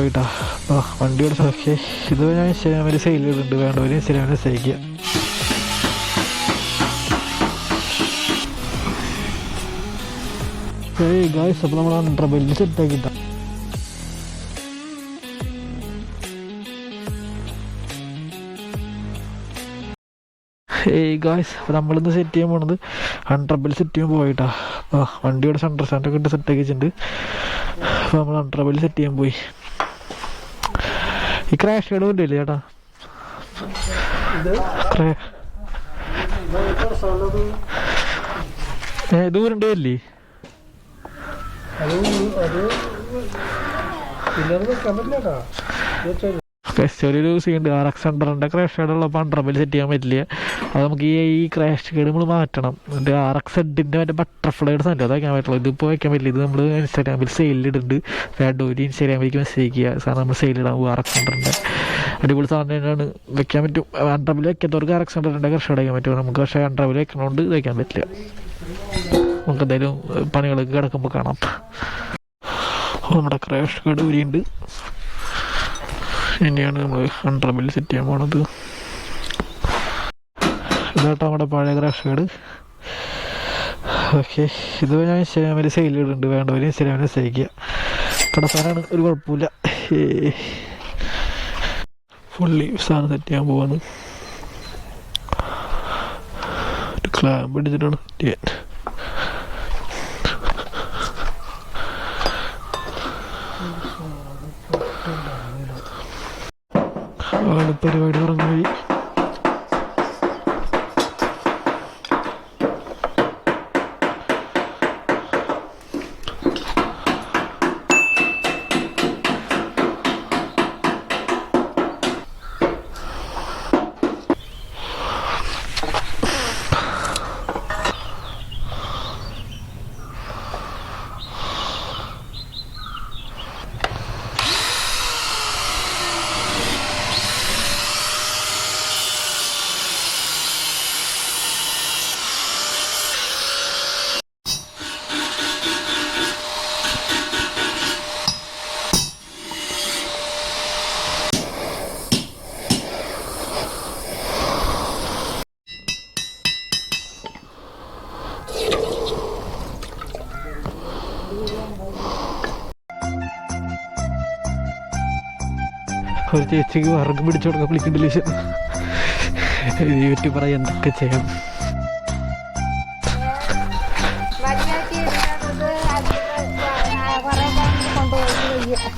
പോയിട്ടാ. വണ്ടിയുടെ ഓക്കെ, ഇത് ഞാൻ ഇൻസ്റ്റാഗ്രാമിൽ സെയിൽ ചെയ്തിട്ടുണ്ട്, വേണ്ടവർ ഇൻസ്റ്റാഗ്രാമിൽ മെസ്സേജ് ചെയ്യുക. ഗായ്സ്, അപ്പോൾ നമ്മൾ അണ്ടർബെല്ലിൽ സെറ്റാക്കിയിട്ടാ. ഗായ്സ്, അപ്പോൾ നമ്മളിന്ന് സെറ്റ് ചെയ്യാൻ പോണത് അണ്ടർബെൽ സെറ്റ് ചെയ്യാൻ പോയിട്ടാ. വണ്ടിയുടെ സെൻറ്റർ സ്റ്റാൻഡൊക്കെ ഇട്ട് സെറ്റാക്കി വെച്ചിട്ടുണ്ട്. അപ്പോൾ നമ്മൾ അണ്ടർബെൽ സെറ്റ് ചെയ്യാൻ പോയി. ഈ ക്രാഷ് ഗാർഡ് കൊണ്ടില്ലേ ചേട്ടാ? ദൂരം വരില്ലേ? ചെറിയൊരു സീനുണ്ട്. RX 100 ക്രാഷ് ഗാർഡുള്ളപ്പോൾ അണ്ടർബെൽ സെറ്റ് ചെയ്യാൻ പറ്റില്ല. അത് നമുക്ക് ഈ ക്രാഷ് ഗാർഡ് നമ്മൾ മാറ്റണം. എന്നിട്ട് RX ഹെഡിൻ്റെ മറ്റേ ബട്ടർഫ്ലൈയുടെ സാധനം അതൊക്കെ പറ്റുള്ളൂ. ഇതിപ്പോൾ വയ്ക്കാൻ പറ്റില്ല. ഇത് നമ്മൾ ഇൻസ്റ്റാഗ്രാമിൽ സെയിലിടുന്നുണ്ട്. വേണ്ടവർ ഇൻസ്റ്റാഗ്രാമിലേക്ക് മെസ്സേജ് ചെയ്യുക. സാധനം നമ്മൾ സെയിലിടാൻ പോകും. RX 100 അടിപൊളി സാധനം തന്നെയാണ്, വെക്കാൻ പറ്റും. അണ്ടർബെൽ വെക്കാത്തവർക്ക് RX 100 ക്രാഷ് ഗാർഡ് വയ്ക്കാൻ പറ്റും. നമുക്ക് പക്ഷേ അണ്ടർബെൽ വെക്കണോണ്ട് ഇത് വയ്ക്കാൻ പറ്റില്ല. നമുക്ക് എന്തായാലും പണികളൊക്കെ കിടക്കുമ്പോൾ കാണാം. നമ്മുടെ ക്രാഷ് ഗാർഡ് ഊരിയുണ്ട്. ഇനിയാണ് നമ്മൾ അണ്ടർബെൽ സെറ്റ് ചെയ്യാൻ പോണത്. ഇതാട്ടോ നമ്മുടെ പഴയ ക്രാഷ് ഗാർഡ്. ഓക്കെ, ഇത് ഞാൻ ഇൻസ്റ്റാഗ്രാമിൽ സെയിൽ ചെയ്തിട്ടുണ്ട്, വേണ്ടവർ ഇൻസ്റ്റാഗ്രാമിൽ മെസ്സേജ് ചെയ്യുക. കടസാനാണ്, ഒരു കുഴപ്പമില്ല. ഫുള്ളി സാധനം സെറ്റ് ചെയ്യാൻ പോവാണ്. ഒരു ക്ലാമ്പ് എടുത്തിട്ടാണ് സെറ്റ് ചെയ്യാൻ. പരിപാടി തുടങ്ങി. ഒരു ചേച്ചിക്ക് വർഗം പിടിച്ചു കൊടുക്കാൻ വിളിക്കണ്ടില്ല. യൂട്യൂബർ എന്തൊക്കെ ചെയ്യാം.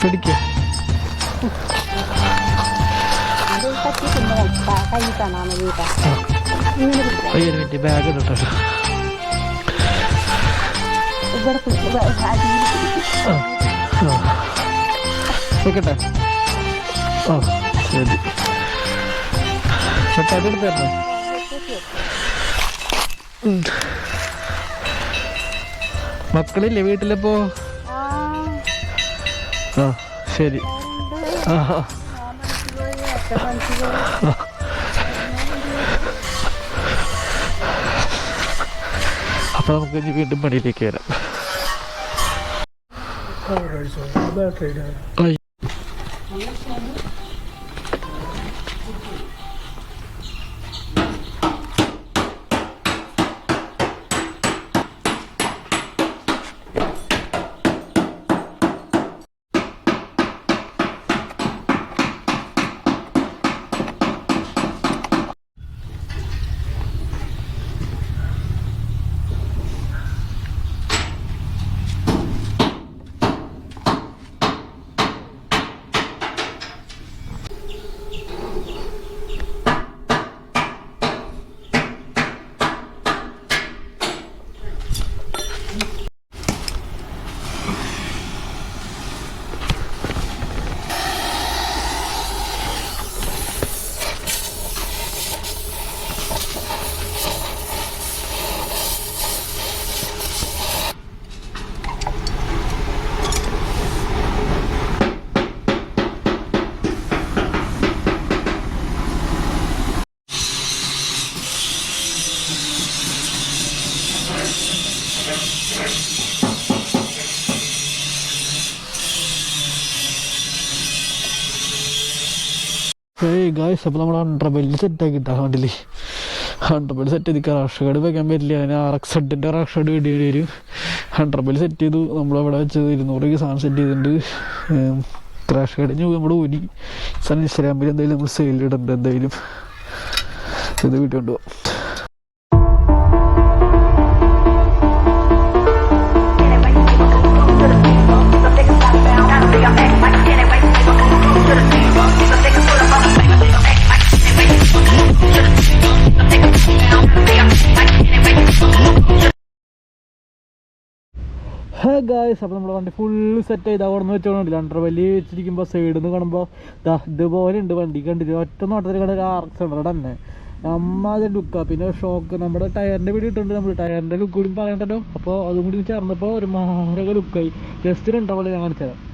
പിടിക്ക ബാഗ് ഇട്ടോ. വെക്കട്ടെ? ശരി, അതെടുത്ത് തരണോ? മക്കളില്ലേ വീട്ടിലിപ്പോ? ശരി. അപ്പൊ നമുക്ക് ഇനി വീണ്ടും പണിയിലേക്ക് വരാം. ഗായ്സ് അപ്പോൾ നമ്മൾ അണ്ടർബെല്ലിൽ സെറ്റാക്കിയിട്ടാ വണ്ടിയിൽ അണ്ടർബെല്ല് സെറ്റ് ചെയ്ത് ക്രാഷ് കാർഡ് വെക്കാൻ പറ്റില്ല. അതിന് RX-ൻ്റെ ക്രാഷ് കാർഡ് വേണ്ടി വരും. അണ്ടർബെല്ല് സെറ്റ് ചെയ്തു. നമ്മളവിടെ വെച്ചത് 200 സാധനം സെറ്റ് ചെയ്തിട്ടുണ്ട്. ക്രാഷ് കാർഡ് നമ്മുടെ ഊരി ഇൻസ്റ്റാഗ്രാമിൽ എന്തായാലും നമ്മൾ സെയിലിടുന്നുണ്ട്. എന്തായാലും ഇത് വീട്ടിൽ കൊണ്ടുപോകാം. ഗായ്സ് അപ്പോൾ നമ്മുടെ വണ്ടി ഫുള്ള് സെറ്റ് ചെയ്ത് അവിടെ നിന്ന് വെച്ചോണ്ടില്ല. അണ്ടർബെല്ലി വെച്ചിരിക്കുമ്പോൾ സൈഡിൽ നിന്ന് കാണുമ്പോൾ ഇതുപോലെ ഉണ്ട് വണ്ടി. കണ്ടില്ല, ഒറ്റ നോട്ടത്തിൽ കണ്ട RX-100 തന്നെ അമ്മാതിരി ലുക്കാ. പിന്നെ ഷോക്ക് നമ്മുടെ ടയറിൻ്റെ വീട് ഇട്ടുണ്ട്. നമ്മൾ ടയറിൻ്റെ ലുക്ക് കൂടി പറയണ്ടല്ലോ. അപ്പോൾ അതും കൂടി ചേർന്നപ്പോൾ ഒരു മാരക ലുക്കായി. ജസ്റ്റ് ഒരു ഇൻ്റർവെൽ ഞാൻ കാണിച്ചു തരാം.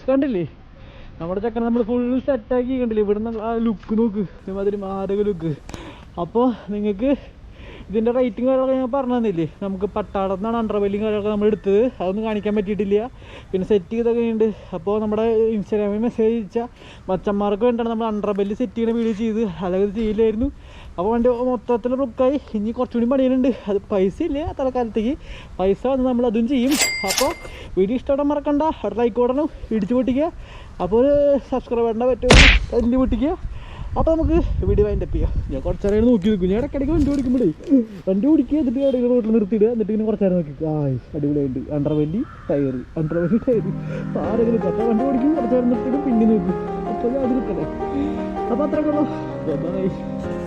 കണ്ടില്ലേ നമ്മുടെ ചക്കനെ നമ്മൾ ഫുള്ള് സെറ്റാക്കി. കണ്ടില്ലേ ഇവിടുന്ന് ആ ലുക്ക് നോക്ക്, ഇമാതിരി മാരക ലുക്ക്. അപ്പോൾ നിങ്ങൾക്ക് ഇതിൻ്റെ റേറ്റിംഗ് കാര്യങ്ങളൊക്കെ ഞാൻ പറഞ്ഞു തന്നില്ലേ. നമുക്ക് പട്ടാളത്ത് നിന്നാണ് അണ്ടർബെല്ലിയും കാര്യങ്ങളൊക്കെ നമ്മൾ എടുത്തത്. അതൊന്നും കാണിക്കാൻ പറ്റിയിട്ടില്ല. പിന്നെ സെറ്റ് ചെയ്തൊക്കെ ഉണ്ട്. അപ്പോൾ നമ്മുടെ ഇൻസ്റ്റാഗ്രാമിൽ മെസ്സേജ് അയച്ചാൽ മച്ചന്മാർക്ക് വേണ്ടിയാണ് നമ്മൾ അണ്ടർബെല്ലി സെറ്റ് ചെയ്യുന്ന വീഡിയോ ചെയ്ത്. അല്ലെങ്കിൽ ചെയ്യില്ലായിരുന്നു. അപ്പോൾ വണ്ടി മൊത്തത്തിൽ ബുക്കായി. ഇനി കുറച്ചുകൂടി പണിയുന്നുണ്ട്. അത് പൈസ ഇല്ല തൽക്കാലത്തേക്ക്. പൈസ വന്ന് നമ്മൾ അതും ചെയ്യും. അപ്പോൾ വീഡിയോ ഇഷ്ടപ്പെടാൻ മറക്കണ്ട. അവിടെ ലൈക്ക് ഓടണം, ഇടിച്ച് പൊട്ടിക്കുക. അപ്പോൾ ഒരു സബ്സ്ക്രൈബ് ചെയ്യേണ്ട പറ്റും, തല്ലി പൊട്ടിക്കുക. അപ്പോൾ നമുക്ക് വീഡിയോ വൈൻഡപ്പ് ചെയ്യാം. ഞാൻ കുറച്ച് നേരം നോക്കി നിൽക്കും. ഞാൻ ഇടയ്ക്കിടയ്ക്ക് വണ്ടി ഓടിക്കുമ്പോഴേ വണ്ടി ഓടിക്കുക, എന്നിട്ട് ഇടയിൽ റോട്ടിൽ നിർത്തിയിടുക. എന്നിട്ട് ഇങ്ങനെ കുറച്ച് നേരം നോക്കി അടിപൊളിയായിട്ട് അണ്ടർബെല്ലി ടയർ ആരെങ്കിലും കച്ച വണ്ടി ഓടിക്കും, കുറച്ച് നേരം നിർത്തിയിടും, പിന്നെ നോക്കും. അപ്പോൾ അത് നിൽക്കട്ടെ. അപ്പോൾ അത്രയൊക്കെ ഉള്ളൂ.